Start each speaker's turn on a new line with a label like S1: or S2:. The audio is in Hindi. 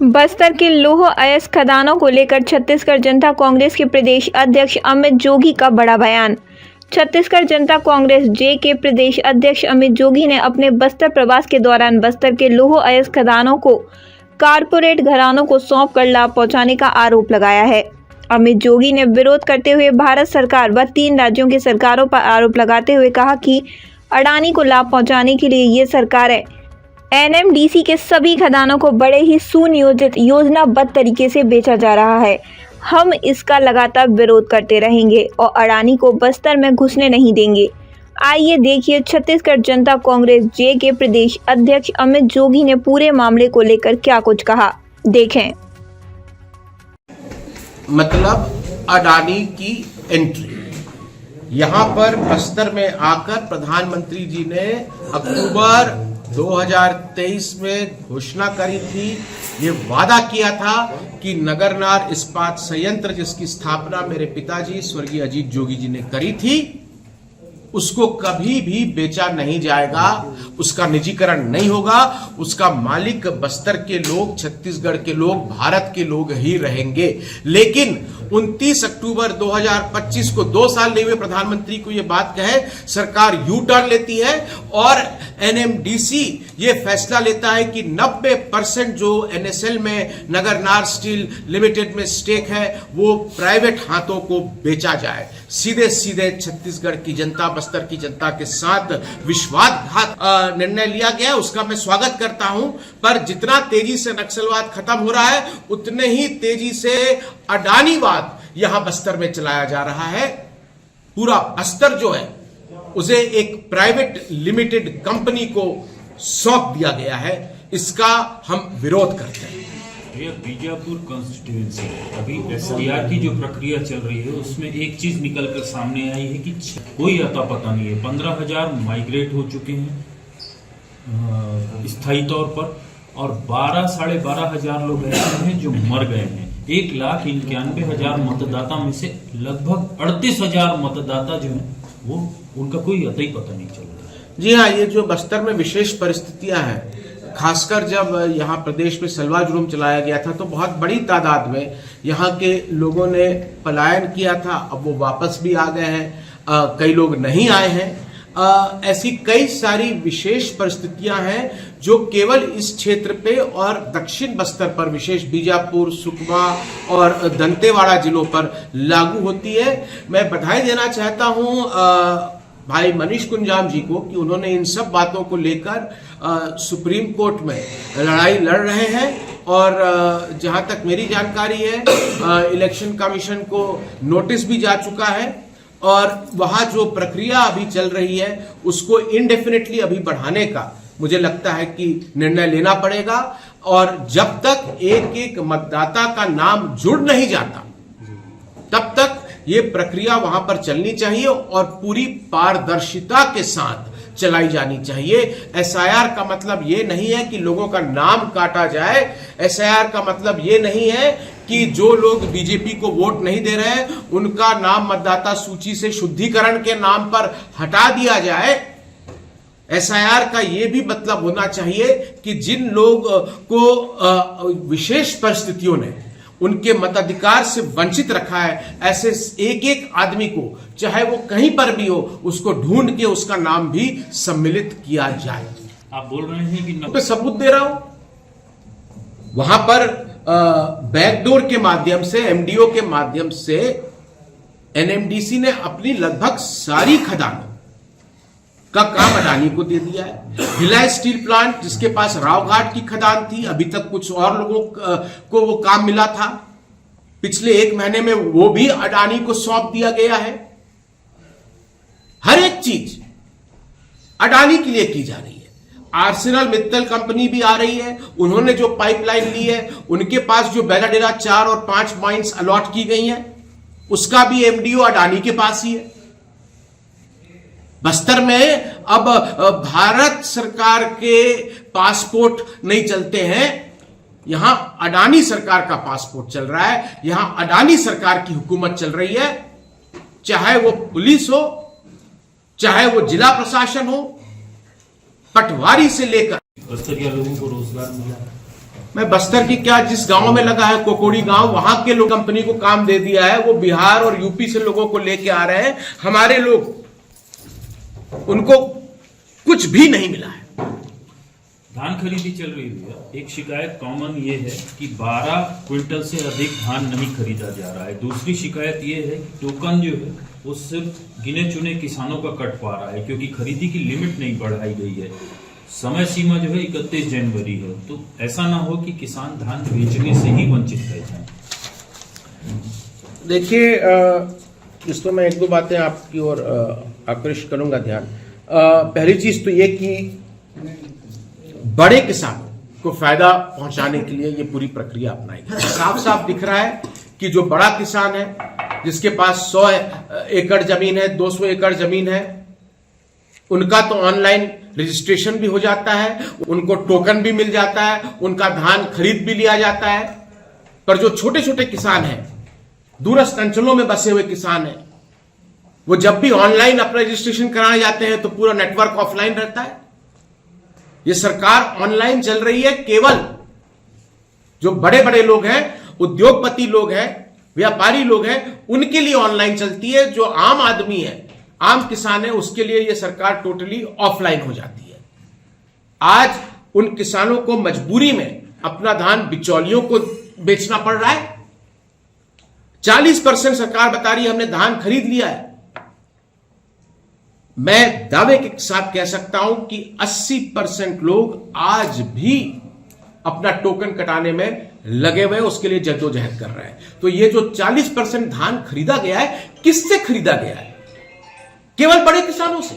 S1: बस्तर के लौह अयस्क खदानों को लेकर छत्तीसगढ़ जनता कांग्रेस के प्रदेश अध्यक्ष अमित जोगी का बड़ा बयान। छत्तीसगढ़ जनता कांग्रेस जे के प्रदेश अध्यक्ष अमित जोगी ने अपने बस्तर प्रवास के दौरान बस्तर के लौह अयस्क खदानों को कारपोरेट घरानों को सौंप कर लाभ पहुंचाने का आरोप लगाया है। अमित जोगी ने विरोध करते हुए भारत सरकार व 3 राज्यों की सरकारों पर आरोप लगाते हुए कहा कि अडानी को लाभ पहुंचाने के लिए ये सरकारें एनएमडीसी के सभी खदानों को बड़े ही सुनियोजित योजनाबद्ध तरीके से बेचा जा रहा है। हम इसका लगातार विरोध करते रहेंगे और अडानी को बस्तर में घुसने नहीं देंगे। आइए देखिए छत्तीसगढ़ जनता कांग्रेस जे के प्रदेश अध्यक्ष अमित जोगी ने पूरे मामले को लेकर क्या कुछ कहा, देखें।
S2: मतलब अडानी की एंट्री यहाँ पर बस्तर में आकर प्रधानमंत्री जी ने अक्टूबर 2023 में घोषणा करी थी। ये वादा किया था कि नगरनार इस्पात संयंत्र जिसकी स्थापना मेरे पिताजी स्वर्गीय अजीत जोगी जी ने करी थी, उसको कभी भी बेचा नहीं जाएगा, उसका निजीकरण नहीं होगा, उसका मालिक बस्तर के लोग, छत्तीसगढ़ के लोग, भारत के लोग ही रहेंगे। लेकिन 29 अक्टूबर 2025 को 2 साल नहीं हुए प्रधानमंत्री को यह बात कहे, सरकार यू टर्न लेती है और एनएमडीसी ये फैसला लेता है कि 90% जो एनएसएल में नगरनार स्टील लिमिटेड में स्टेक है वो प्राइवेट हाथों को बेचा जाए। सीधे सीधे छत्तीसगढ़ की जनता, बस्तर की जनता के साथ विश्वासघात निर्णय लिया गया, उसका मैं स्वागत करता हूं। पर जितना तेजी से नक्सलवाद खत्म हो रहा है उतने ही तेजी से अडानीवाद यहां बस्तर में चलाया जा रहा है। पूरा बस्तर जो है उसे एक प्राइवेट लिमिटेड कंपनी को सौंप दिया गया है। इसका हम विरोध करते हैं।
S3: ये बीजापुर कॉन्स्टिट्यूएंसी अभी एसडीआर की जो प्रक्रिया चल रही है उसमें एक चीज निकल कर सामने आई है कि कोई अता पता नहीं है। 15,000 माइग्रेट हो चुके हैं स्थायी तौर पर और 12,000 साढ़े 12,000 लोग ऐसे हैं जो मर गए हैं। 1,91,000 मतदाता में से लगभग 38,000 मतदाता जो है वो उनका कोई अता ही पता नहीं चल रहा।
S2: जी हाँ, ये जो बस्तर में विशेष परिस्थितियां हैं, खासकर जब यहाँ प्रदेश में सलवा जुलूम चलाया गया था तो बहुत बड़ी तादाद में यहाँ के लोगों ने पलायन किया था। अब वो वापस भी आ गए हैं, कई लोग नहीं आए हैं। ऐसी कई सारी विशेष परिस्थितियां हैं जो केवल इस क्षेत्र पे और दक्षिण बस्तर पर, विशेष बीजापुर, सुकमा और दंतेवाड़ा जिलों पर लागू होती है। मैं बधाई देना चाहता हूं भाई मनीष कुंजाम जी को कि उन्होंने इन सब बातों को लेकर सुप्रीम कोर्ट में लड़ाई लड़ रहे हैं और जहां तक मेरी जानकारी है इलेक्शन कमीशन को नोटिस भी जा चुका है और वहां जो प्रक्रिया अभी चल रही है उसको इंडेफिनिटली अभी बढ़ाने का मुझे लगता है कि निर्णय लेना पड़ेगा। और जब तक एक एक मतदाता का नाम जुड़ नहीं जाता तब तक ये प्रक्रिया वहां पर चलनी चाहिए और पूरी पारदर्शिता के साथ चलाई जानी चाहिए। एसआईआर का मतलब ये नहीं है कि लोगों का नाम काटा जाए। एसआईआर का मतलब ये नहीं है कि जो लोग बीजेपी को वोट नहीं दे रहे हैं उनका नाम मतदाता सूची से शुद्धिकरण के नाम पर हटा दिया जाए। एसआईआर का यह भी मतलब होना चाहिए कि जिन लोग को विशेष परिस्थितियों ने उनके मताधिकार से वंचित रखा है, ऐसे एक एक आदमी को चाहे वो कहीं पर भी हो उसको ढूंढ के उसका नाम भी सम्मिलित किया जाए।
S3: आप बोल रहे हैं कि
S2: मैं सबूत दे रहा हूं। वहां पर बैकडोर के माध्यम से, एमडीओ के माध्यम से एनएमडीसी ने अपनी लगभग सारी खदानों का काम अडानी को दे दिया है। भिलाई स्टील प्लांट जिसके पास रावघाट की खदान थी, अभी तक कुछ और लोगों को वो काम मिला था, पिछले 1 महीने में वो भी अडानी को सौंप दिया गया है। हर एक चीज अडानी के लिए की जा रही है। आर्सेनल मित्तल कंपनी भी आ रही है, उन्होंने जो पाइपलाइन ली है, उनके पास जो बेलाडेरा 4 और 5 माइंस अलॉट की गई हैं, उसका भी एमडीओ अडानी के पास ही है। बस्तर में अब भारत सरकार के पासपोर्ट नहीं चलते हैं, यहां अडानी सरकार का पासपोर्ट चल रहा है, यहां अडानी सरकार की हुकूमत चल रही है। चाहे वो पुलिस हो, चाहे वो जिला प्रशासन हो, पटवारी से लेकर
S3: बस्तरिया लोगों को रोजगार मिला है।
S2: मैं बस्तर की क्या, जिस गांव में लगा है कोकोड़ी गांव, वहां के लोग कंपनी को काम दे दिया है, वो बिहार और यूपी से लोगों को लेके आ रहे हैं। हमारे लोग, उनको कुछ भी नहीं मिला है।
S3: धान खरीदी चल रही है। एक शिकायत कॉमन ये है कि 12 क्विंटल से अधिक धान नहीं खरीदा जा रहा है। दूसरी शिकायत ये है कि टोकन जो है वो सिर्फ गिने चुने किसानों का कट पा रहा है, क्योंकि खरीदी की लिमिट नहीं बढ़ाई गई है। समय सीमा जो है 31 जनवरी है। तो ऐसा ना हो कि किसान धान बेचने से ही वंचित रह जाए।
S2: देखिए, इस तो मैं एक दो बातें आपकी ओर आकृष्ट करूंगा ध्यान। पहली चीज तो ये कि बड़े किसानों को फायदा पहुंचाने के लिए ये पूरी प्रक्रिया अपनाई गई। साफ साफ दिख रहा है कि जो बड़ा किसान है, जिसके पास 100 एकड़ जमीन है, 200 एकड़ जमीन है, उनका तो ऑनलाइन रजिस्ट्रेशन भी हो जाता है, उनको टोकन भी मिल जाता है, उनका धान खरीद भी लिया जाता है। पर जो छोटे छोटे किसान हैं, दूरस्थ अंचलों में बसे हुए किसान हैं, वो जब भी ऑनलाइन अपना रजिस्ट्रेशन कराने जाते हैं तो पूरा नेटवर्क ऑफलाइन रहता है। ये सरकार ऑनलाइन चल रही है। केवल जो बड़े बड़े लोग हैं, उद्योगपति लोग हैं, व्यापारी लोग हैं, उनके लिए ऑनलाइन चलती है। जो आम आदमी है, आम किसान है, उसके लिए यह सरकार टोटली ऑफलाइन हो जाती है। आज उन किसानों को मजबूरी में अपना धान बिचौलियों को बेचना पड़ रहा है। 40% सरकार बता रही है हमने धान खरीद लिया है। मैं दावे के साथ कह सकता हूं कि 80% लोग आज भी अपना टोकन कटाने में लगे हुए, उसके लिए जद्दोजहद कर रहे हैं। तो ये जो 40% धान खरीदा गया है, किससे खरीदा गया है? केवल बड़े किसानों से।